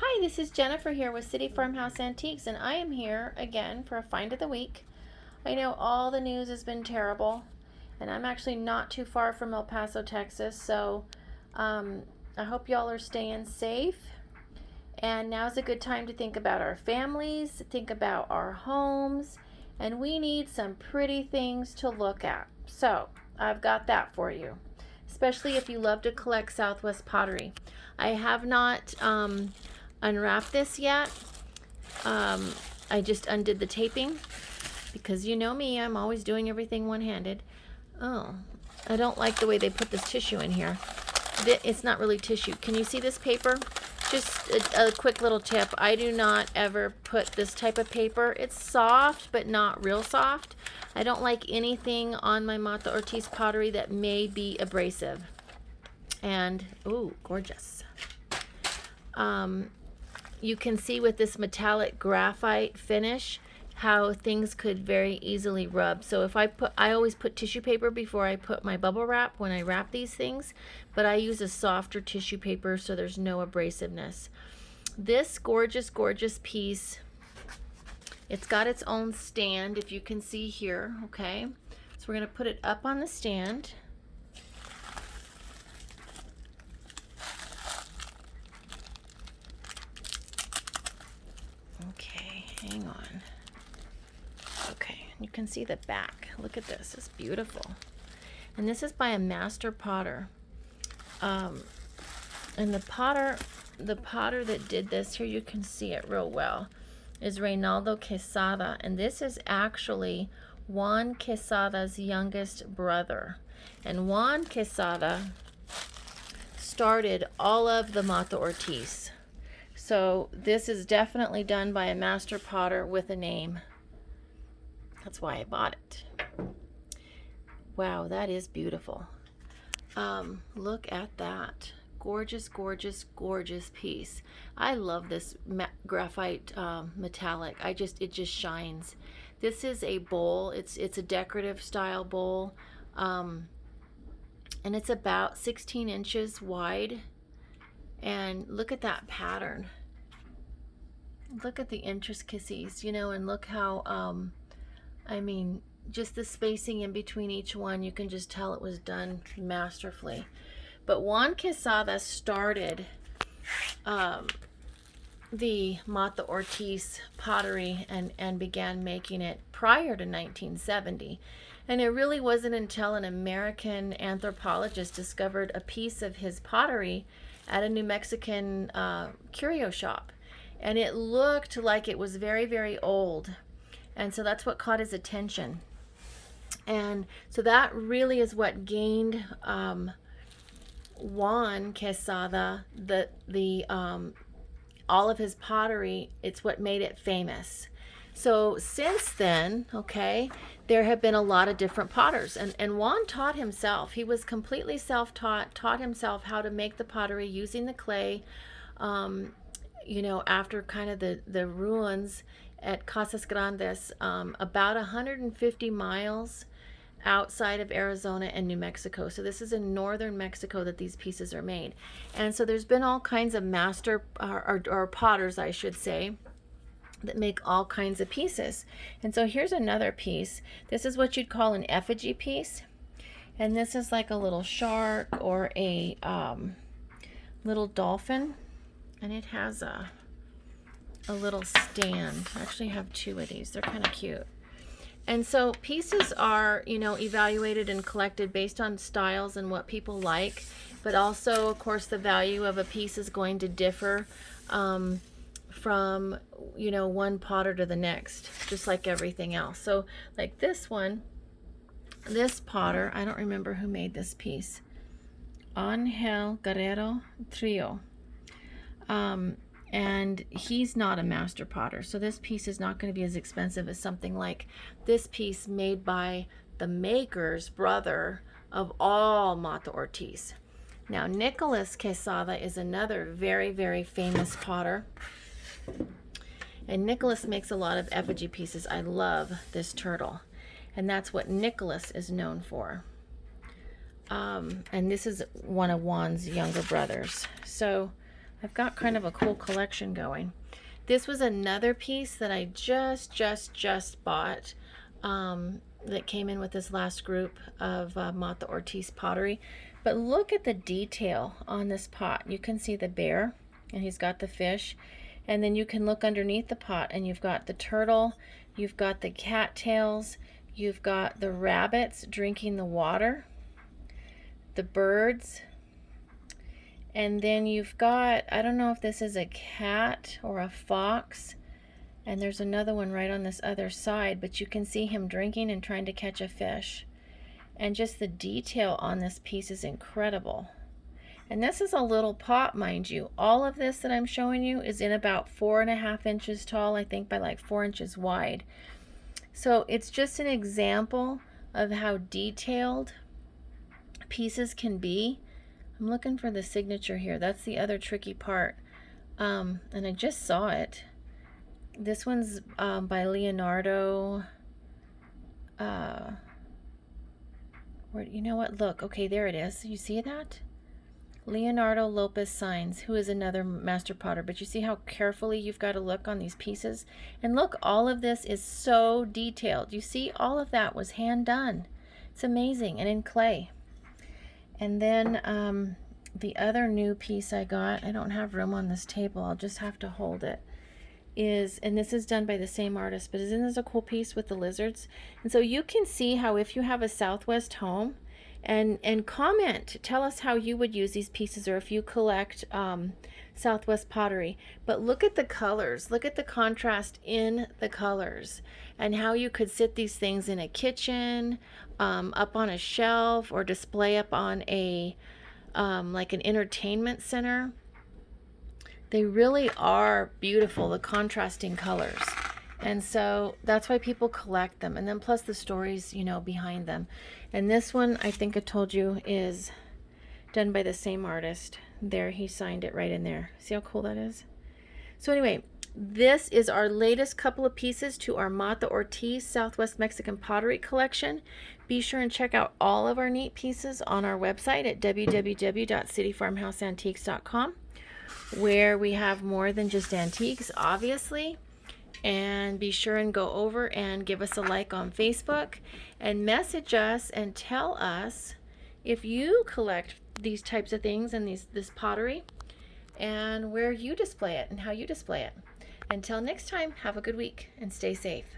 Hi, this is Jennifer here with City Farmhouse Antiques, and I am here again for a find of the week. I know all the news has been terrible, and I'm actually not too far from El Paso, Texas, so I hope y'all are staying safe. And now's a good time to think about our families, think about our homes, and we need some pretty things to look at. So I've got that for you, especially if you love to collect Southwest pottery. I have not unwrapped this yet. I just undid the taping because you know me, I'm always doing everything one-handed. Oh, I don't like the way they put this tissue in here. It's not really tissue. Can you see this paper? Just a quick little tip. I do not ever put this type of paper. It's soft, but not real soft. I don't like anything on my Mata Ortiz pottery that may be abrasive. And, ooh, gorgeous. You can see with this metallic graphite finish how things could very easily rub. So if I always put tissue paper before I put my bubble wrap when I wrap these things, but I use a softer tissue paper so there's no abrasiveness. This gorgeous, gorgeous piece, it's got its own stand, if you can see here, okay? So we're gonna put it up on the stand. Okay, hang on. Okay, you can see the back. Look at this, it's beautiful. And this is by a master potter. And the potter that did this, here you can see it real well, is Reynaldo Quesada. And this is actually Juan Quezada's youngest brother. And Juan Quezada started all of the Mata Ortiz. So this is definitely done by a master potter with a name. That's why I bought it. Wow, that is beautiful. Look at that. Gorgeous, gorgeous, gorgeous piece. I love this graphite metallic. It just shines. This is a bowl. It's a decorative style bowl. And it's about 16 inches wide. And look at that pattern. Look at the intricacies, you know, and look how, I mean, just the spacing in between each one, you can just tell it was done masterfully. But Juan Quezada started the Mata Ortiz pottery and began making it prior to 1970. And it really wasn't until an American anthropologist discovered a piece of his pottery at a New Mexican curio shop. And it looked like it was very, very old. And so that's what caught his attention. And so that really is what gained Juan Quezada all of his pottery. It's what made it famous. So since then, okay, there have been a lot of different potters. And Juan taught himself. He was completely self-taught, taught himself how to make the pottery using the clay. You know, after kind of the ruins at Casas Grandes, about 150 miles outside of Arizona and New Mexico. So this is in northern Mexico that these pieces are made. And so there's been all kinds of master or potters, I should say, that make all kinds of pieces. And so here's another piece. This is what you'd call an effigy piece. And this is like a little shark or a little dolphin. And it has a little stand. I actually have two of these. They're kind of cute. And so pieces are, you know, evaluated and collected based on styles and what people like. But also, of course, the value of a piece is going to differ from, you know, one potter to the next, just like everything else. So like this one, this potter, I don't remember who made this piece. Angel Guerrero Trio. And he's not a master potter, so this piece is not going to be as expensive as something like this piece made by the maker's brother of all Mata Ortiz. Now, Nicolas Quesada is another very, very famous potter, and Nicolas makes a lot of effigy pieces. I love this turtle, and that's what Nicolas is known for. And this is one of Juan's younger brothers. So I've got kind of a cool collection going. This was another piece that I just bought that came in with this last group of Mata Ortiz pottery. But look at the detail on this pot. You can see the bear, and he's got the fish. And then you can look underneath the pot, and you've got the turtle, you've got the cattails, you've got the rabbits drinking the water, the birds, and then you've got, I don't know if this is a cat or a fox, and there's another one right on this other side, but you can see him drinking and trying to catch a fish. And just the detail on this piece is incredible. And this is a little pot, mind you. All of this that I'm showing you is in about 4.5 inches tall, I think by like 4 inches wide. So it's just an example of how detailed pieces can be. I'm looking for the signature here. That's the other tricky part. And I just saw it. This one's by Leonardo. You know what? Look. Okay, there it is. You see that? Leonardo Lopez Signs, who is another master potter. But you see how carefully you've got to look on these pieces? And look, all of this is so detailed. You see, all of that was hand done. It's amazing, and in clay. And then the other new piece I got, I don't have room on this table, I'll just have to hold it, is, and this is done by the same artist, but isn't this a cool piece with the lizards? And so you can see how if you have a Southwest home, and comment, tell us how you would use these pieces, or if you collect Southwest pottery. But look at the colors, look at the contrast in the colors, and how you could sit these things in a kitchen, up on a shelf, or display up on a like an entertainment center. They really are beautiful, the contrasting colors. And so that's why people collect them. And then plus the stories, you know, behind them. And this one, I think I told you, is done by the same artist. There, he signed it right in there. See how cool that is? So anyway, this is our latest couple of pieces to our Mata Ortiz Southwest Mexican pottery collection. Be sure and check out all of our neat pieces on our website at www.cityfarmhouseantiques.com, where we have more than just antiques, obviously. And be sure and go over and give us a like on Facebook, and message us and tell us if you collect these types of things and this pottery, and where you display it and how you display it. Until next time, have a good week and stay safe.